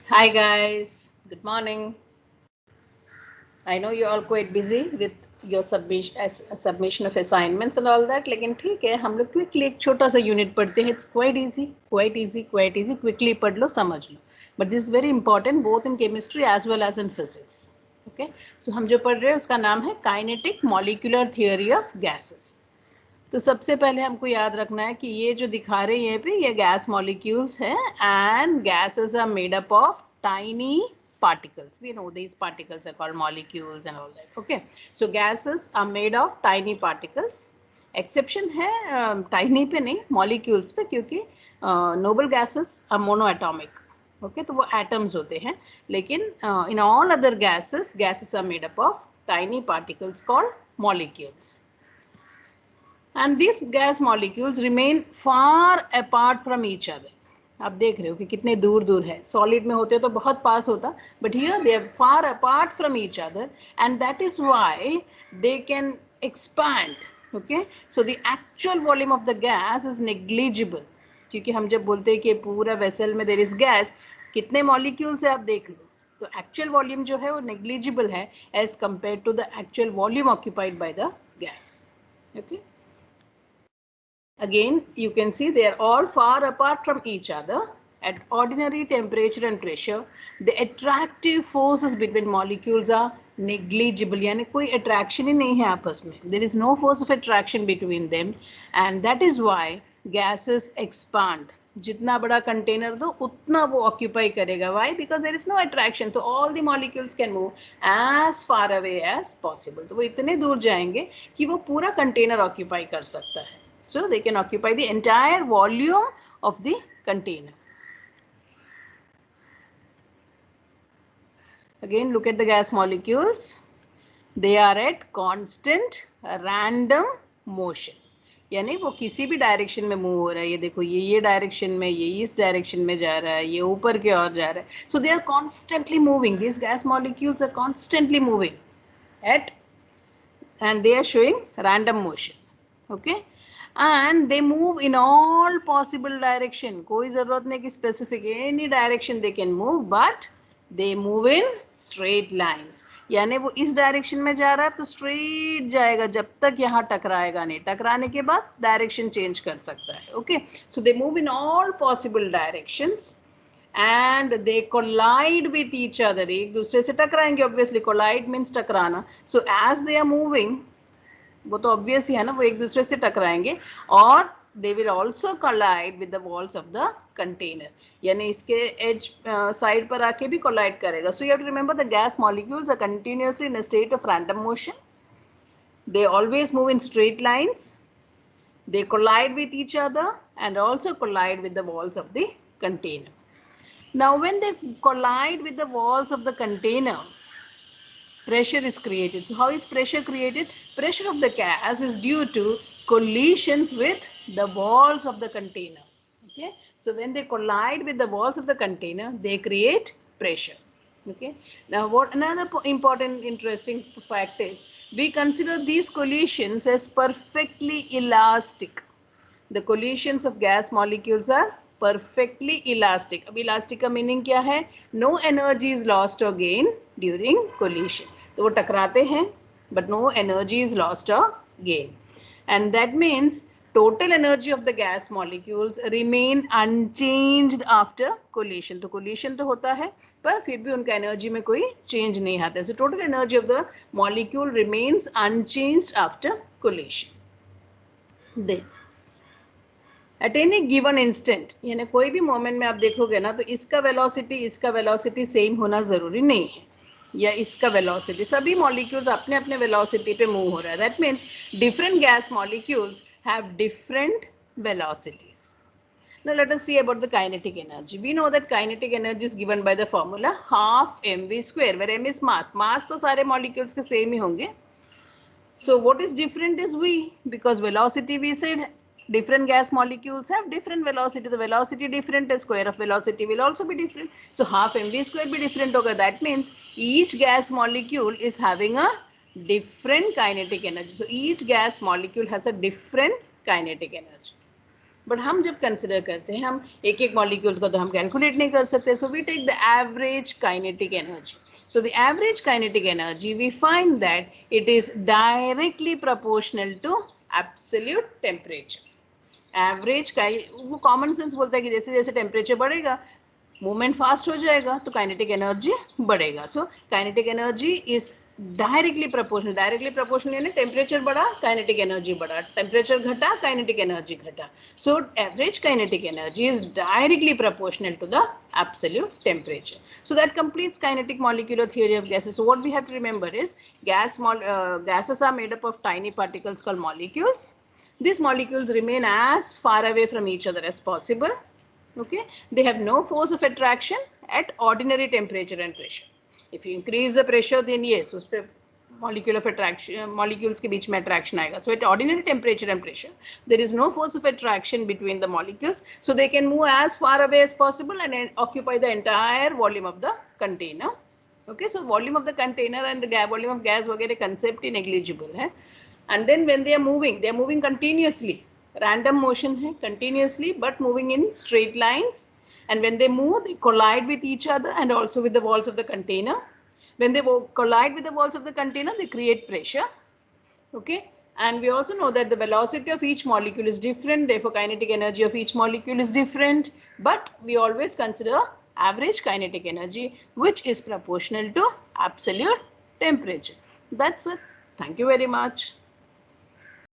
Hi guys, good morning. I know you're all quite busy with your submission of assignments and all that, लेकिन ठीक है हम लोग quickly एक छोटा सा यूनिट पढ़ते हैं. It's quite easy. Quickly पढ़ लो समझ लो. But this is very important both in chemistry as well as in physics. Okay, so हम जो पढ़ रहे हैं उसका नाम है kinetic molecular theory of gases. तो सबसे पहले हमको याद रखना है कि ये जो दिखा रहे हैं यहाँ पे ये गैस मॉलिक्यूल्स हैं and gases are made up of tiny particles. We know these particles are called molecules and all that. Okay, so gases are made of tiny particles. Exception है टाइनी पे नहीं, मॉलिक्यूल्स पे, क्योंकि noble gases are monoatomic. Okay, तो वो atoms होते हैं, लेकिन in all other gases are made up of tiny particles called molecules. And these gas molecules remain far apart from each other. आप देख रहे हो कि कितने दूर दूर है. सॉलिड में होते तो बहुत पास होता, but here they are far apart from each other and that is why they can expand. Okay, so the actual volume of the gas is negligible. क्योंकि हम जब बोलते हैं कि पूरा वेसल में देयर इज गैस, कितने मॉलिक्यूल्स है आप देख लो, तो एक्चुअल वॉल्यूम जो है वो नेग्लिजिबल है as compare to the actual volume occupied by the gas. Okay, again you can see they are all far apart from each other at ordinary temperature and pressure. The attractive forces between molecules are negligible, यानी कोई attraction ही नहीं है आपस में. There is no force of attraction between them and that is why gases expand. जितना बड़ा container दो उतना वो ऑक्यूपाई करेगा. Why? Because there is no attraction, so all the molecules can move as far away as possible. तो वो इतने दूर जाएंगे कि वो पूरा कंटेनर ऑक्यूपाई कर सकता है. So they can occupy the entire volume of the container. Again, look at the gas molecules. They are at constant random motion. यानी वो किसी भी डायरेक्शन में मूव हो रहा है. ये देखो, ये डायरेक्शन में, ये इस डायरेक्शन में जा रहा है, ये ऊपर की ओर जा रहा है. So they are constantly moving. These gas molecules are constantly moving at, and they are showing random motion. Okay, and they move in all possible direction. कोई ज़रूरत नहीं कि specific, any direction they can move, but they move in straight lines. यानी वो इस direction में जा रहा है तो स्ट्रेट जाएगा जब तक यहाँ टकराएगा नहीं. टकराने के बाद डायरेक्शन चेंज कर सकता है. Okay, so they move in all possible directions and they collide with each other. एक दूसरे से टकराएंगे. obviously collide means टकराना. so as they are moving, वो तो ऑब्वियस ही है ना, वो एक दूसरे से टकराएंगे और they will also collide with the walls of the container. यानी इसके एज साइड पर आके भी कोलाइड करेगा. So you have to remember the gas molecules are continuously in a state of random motion. They always move in straight lines. They collide with each other and also collide with the walls of the container. Now when they collide with the walls of the container, pressure is created. So how is pressure created? Pressure of the gas is due to collisions with the walls of the container. Okay, so when they collide with the walls of the container, they create pressure. Okay, now what another important interesting fact is, we consider these collisions as perfectly elastic. The collisions of gas molecules are perfectly elastic. अब elastic का meaning क्या है? No energy is lost or gained during collision. तो वो टकराते हैं but no energy is lost or gained. And that means total energy of the gas molecules remain unchanged after collision. तो collision तो होता है पर फिर भी उनका एनर्जी में कोई चेंज नहीं आता है. So total energy of the molecule remains unchanged after collision. Then at any given instant, यानी कोई भी मोमेंट में आप देखोगे ना तो इसका वेलोसिटी सेम होना ज़रूरी नहीं है, या इसका वेलोसिटी. सभी मॉलिक्यूल्स अपने अपने वेलोसिटी पे मूव हो रहा है. That means different gas molecules have different velocities. Now let us see about the kinetic energy. We know that kinetic energy is given by the formula half mv square, where m is mass. Mass तो सारे molecules के same ही होंगे. So what is different is v, because velocity we said different gas molecules have different velocity. The velocity different, the square of velocity will also be different. So half mv square be different होगा. That means each gas molecule is having a different kinetic energy. So each gas molecule has a different kinetic energy. But हम जब consider करते हैं, हम एक एक molecule को तो हम कैलकुलेट नहीं कर सकते, so we take the average kinetic energy. So the average kinetic energy, we find that it is directly proportional to absolute temperature. Average का वो कॉमन सेंस बोलता है कि जैसे जैसे टेम्परेचर बढ़ेगा मूवमेंट फास्ट हो जाएगा तो काइनेटिक एनर्जी बढ़ेगा. So kinetic energy is directly proportional यानी टेम्परेचर बढ़ा काइनेटिक एनर्जी बढ़ा, टेम्परेचर घटा काइनेटिक एनर्जी घटा. So average kinetic energy is directly proportional to the absolute temperature. So that completes kinetic molecular theory of gases. So what we have to remember is gases are made up of tiny particles called molecules. These molecules remain as far away from each other as possible. Okay, they have no force of attraction at ordinary temperature and pressure. If you increase the pressure, then yes, उस पे molecule of attraction, molecules के बीच में attraction आएगा. So at ordinary temperature and pressure, there is no force of attraction between the molecules, so they can move as far away as possible and occupy the entire volume of the container. Okay, so volume of the container and the volume of gas वगैरह concept ही negligible है. And then when they are moving continuously. Random motion है continuously but moving in straight lines, and when they move they collide with each other and also with the walls of the container. When they collide with the walls of the container, they create pressure. Okay, and we also know that the velocity of each molecule is different, therefore kinetic energy of each molecule is different, but we always consider average kinetic energy, which is proportional to absolute temperature. That's it. Thank you very much.